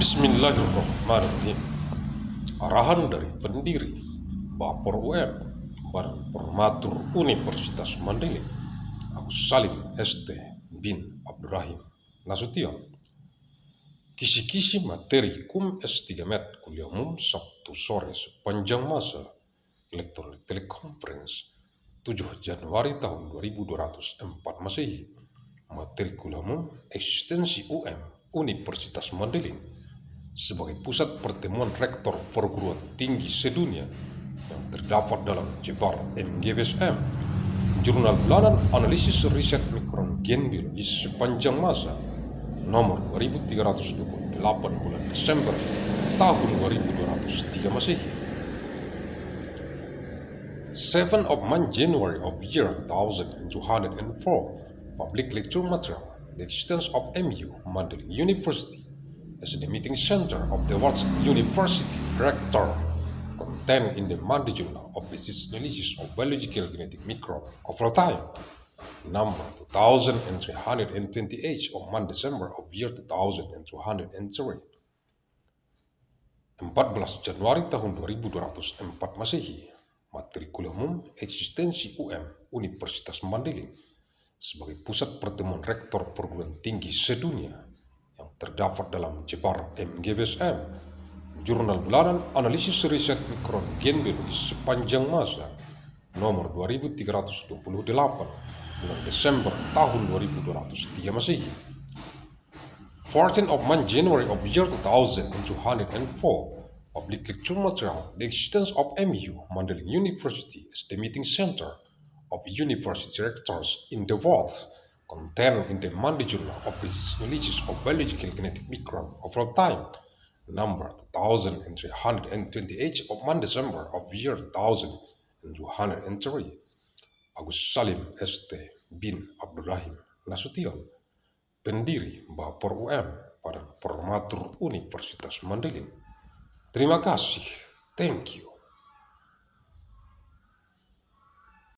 Bismillahirrahmanirrahim. Arahan dari Pendiri, Bafor UM, Badan Formatur Universitas Mandailing, Agussalim ST bin Rahim, Nasution. Kisi materi S3 Kuliah Umum Sabtu sore sepanjang masa elektronik Teleconference 7 Januari tahun 2204 Masehi. Materi Kuliah Umum Eksistensi UM Universitas Mandailing sebagai pusat pertemuan Rektor Perguruan Tinggi se-dunia yang terdapat dalam JBAR MGB SM, Jurnal Bulanan, Analisis, Riset, Mikron, Biologis, Sepanjang, Masa, nomor 2328 bulan Desember tahun 2203 Masehi. 7 of January of year 2204, public lecture material, the existence of MU, Mandailing University, as the meeting center of the world's university rector, contained in the Monday Journal of Physics Analysis of Biological Genetic Mikron of all time, number 2328 of Monday December of year 2203. 14 Januari tahun 2204 Masehi. Materi Kuliah Umum Eksistensi UM Universitas Mandailing sebagai pusat pertemuan Rektor Perguruan Tinggi se-dunia yang terdapat dalam JBAR MGB SM, Jurnal Bulanan, Analisis, Riset, Mikron, Biologis, Sepanjang, Masa, nomor 2328 bulan Desember tahun 2203 Masehi. 14 of January of year 2204, public lecture material, the existence of MU, Mandailing University, as the meeting center of university rectors in the world, contained in the Monday Journal of Physics Analysis of Biological Genetic Mikron of all time, number 2328 of Monday December of year 2203. Agussalim ST bin Rahim, Nasution. Pendiri, Bafor UM, Badan Formatur Universitas Mandailing. Terima kasih. Thank you.